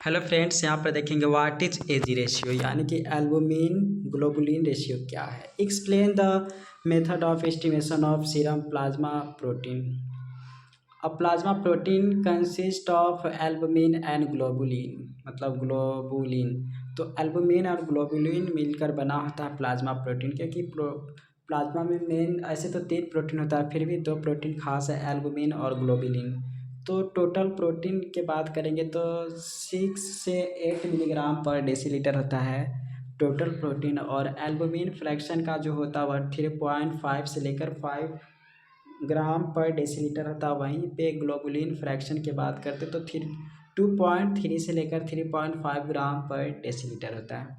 Hello friends, यहाँ पर देखेंगे व्हाट इज एजी रेशियो यानी कि एल्बुमिन ग्लोबुलिन रेशियो क्या है। Explain the method of estimation of serum plasma protein. अब plasma protein consist of albumin and globulin, मतलब ग्लोबुलिन। तो एल्बुमिन और ग्लोबुलिन मिलकर बना होता है प्लाज्मा प्रोटीन, क्योंकि प्लाज्मा में मेन ऐसे तो 3 प्रोटीन होता है, फिर भी 2 प्रोटीन खास है, एल्बुमिन और ग्लोबुलिन। तो टोटल प्रोटीन के बात करेंगे तो 6 से 8 मिलीग्राम पर डेसीलीटर होता है टोटल प्रोटीन। और एल्बुमिन फ्रैक्शन का जो होता है वह 3.5 से लेकर 5 ग्राम पर डेसीलीटर होता है। वहीं पे ग्लोबुलिन फ्रैक्शन की बात करते तो 2.3 से लेकर 3.5 ग्राम पर डेसीलीटर होता है।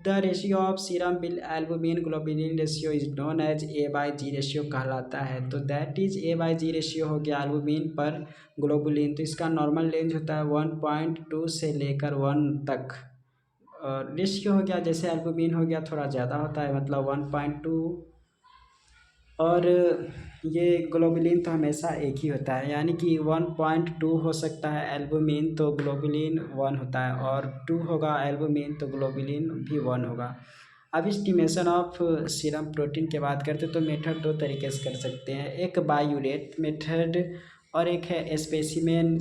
The ratio of serum bill albumin globulin ratio is known as A/G ratio कहलाता है। तो दैट इज A/G रेशियो हो गया एल्बुमिन पर ग्लोबुलिन। तो इसका नॉर्मल रेंज होता है 1.2 से लेकर 1 तक। रेशियो हो गया, जैसे एल्बुमिन हो गया थोड़ा ज़्यादा होता है, मतलब 1.2। और ये ग्लोबुलिन तो हमेशा एक ही होता है, यानी कि 1.2 हो सकता है एल्बुमिन तो ग्लोबुलिन 1 होता है, और 2 होगा एल्बुमिन तो ग्लोबुलिन भी 1 होगा। अब एस्टिमेशन ऑफ सीरम प्रोटीन की बात करते तो मेथड 2 तरीके से कर सकते हैं, एक बायूरेट मेथड और एक है स्पेसिमेन।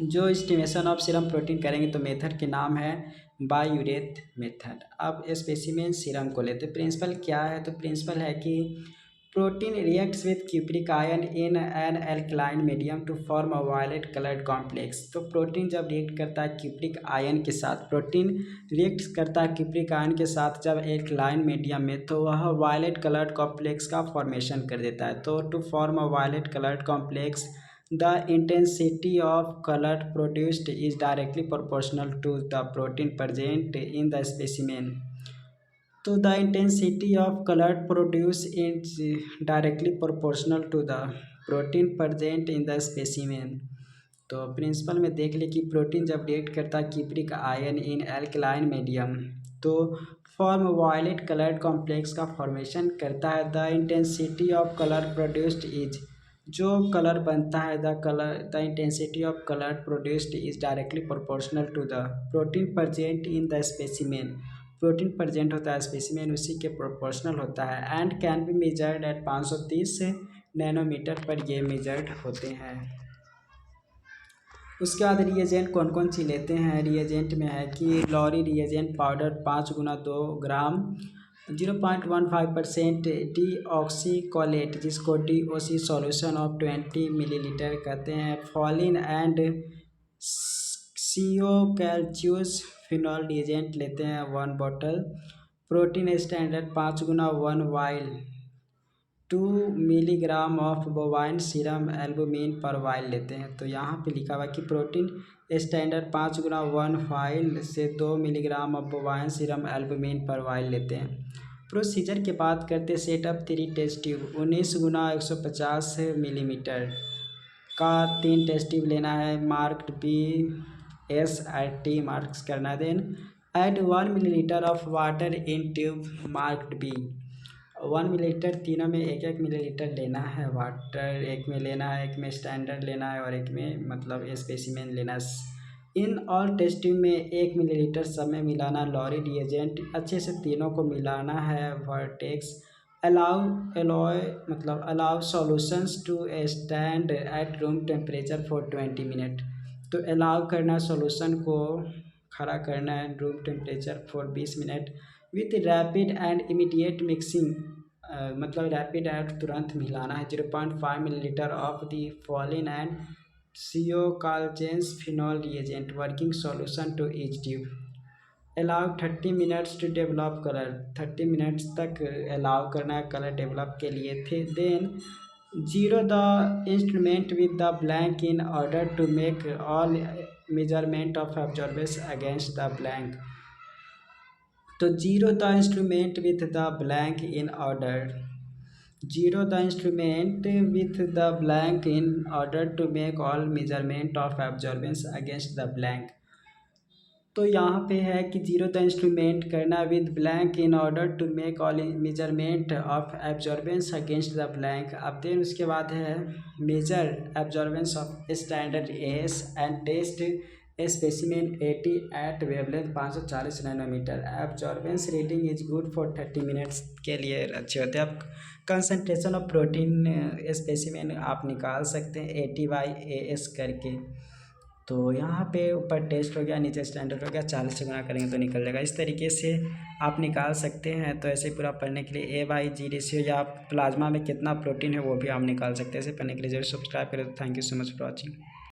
जो एस्टिमेशन ऑफ सीरम प्रोटीन करेंगे तो मेथड के नाम है बायूरेट मेथड। अब स्पेसिमेन सीरम को लेते, प्रिंसिपल क्या है, तो प्रिंसिपल है कि protein reacts with cupric ion in an alkaline medium to form a violet coloured complex. तो प्रोटीन जब रिएक्ट करता है क्यूप्रिक आयन के साथ, प्रोटीन रिएक्ट करता है क्यूप्रिक आयन के साथ जब एल्कलाइन मीडियम में, तो वह वायलेट कलर्ड कॉम्प्लेक्स का फॉर्मेशन कर देता है। तो to form a violet coloured complex the intensity of color produced is directly proportional to the protein present in the specimen. तो the intensity of color produced is directly proportional to the protein present in the specimen. तो principle में देख ले कि protein जब react करता है cupric ion in alkaline medium to form violet coloured complex का फॉर्मेशन करता है। The intensity of colour produced is, जो कलर बनता है, the intensity of colour produced is directly proportional to the protein present in the specimen. Protein present होता है specimen, उसी के प्रोपोर्शनल होता है। And can be measured at 530 nanometre पर ये मेजर्ड होते हैं। उसके बाद रिएजेंट कौन कौन सी लेते हैं, रिएजेंट में है कि लॉरी रिएजेंट पाउडर 5 गुना 2 ग्राम 0.15% डी ऑक्सीकोलेट, जिसको DOC सॉल्यूशन ऑफ 20 मिलीलीटर कहते हैं। Folin and Ciocalteu's phenol reagent लेते हैं 1 बॉटल। प्रोटीन स्टैंडर्ड 5 गुना 1 vial 2 milligram of bovine serum albumin पर वाइल लेते हैं। तो यहाँ पे लिखा हुआ कि प्रोटीन स्टैंडर्ड 5 गुना 1 वाइल से 2 milligram of bovine serum albumin पर वाइल लेते हैं। प्रोसीजर की बात करते, सेटअप 3 टेस्ट ट्यूब 19 गुना 150 मिलीमीटर का 3 टेस्ट ट्यूब लेना है। मार्क्ड BSRT मार्क्स करना। Then add 1 millilitre of water in tube marked B। 1 millilitre, तीनों में 1-1 मिलीलीटर लेना है वाटर, एक में लेना है, एक में स्टैंडर्ड लेना है और एक में मतलब स्पेसिमेन लेना है। इन ऑल टेस्ट ट्यूब में 1 मिलीलीटर सब में मिलाना लॉरी रिएजेंट, अच्छे से तीनों को मिलाना है। Vortex allow solutions to stand at room temperature for 20 minute. तो अलाउ करना सॉल्यूशन को खड़ा करना है room temperature for 20 minute with rapid and immediate mixing, मतलब रैपिड एंड तुरंत मिलाना है। 0.5 millilitre of the Folin and Ciocalteu's phenol reagent working solution to each tube. Allow 30 minutes to develop colour, 30 minutes तक allow करना है colour develop के लिए थे। Then zero the instrument with the blank in order to make all measurement of absorbance against the blank. तो zero the instrument with the blank in order, zero the instrument with the blank in order to make all measurement of absorbance against the blank. तो यहाँ पे है कि zero the instrument करना with blank in order to make all measurement of absorbance against the blank. अब then उसके बाद है measure absorbance of standard S and test specimen 80 at wavelength 540 nanometre. Absorbance reading is good for 30 minutes के लिए अच्छे होते हैं। आप कंसनट्रेशन ऑफ प्रोटीन स्पेसिमेन आप निकाल सकते हैं 80/AS करके। तो यहाँ पे ऊपर टेस्ट हो गया, नीचे स्टैंडर्ड हो गया, 40 से गुना करेंगे तो निकल जाएगा। इस तरीके से आप निकाल सकते हैं। तो ऐसे पूरा पढ़ने के लिए A/G रेशियो या प्लाज्मा में कितना प्रोटीन है वो भी आप निकाल सकते हैं। ऐसे पढ़ने के लिए जरूर सब्सक्राइब करें। तो thank you so much for watching.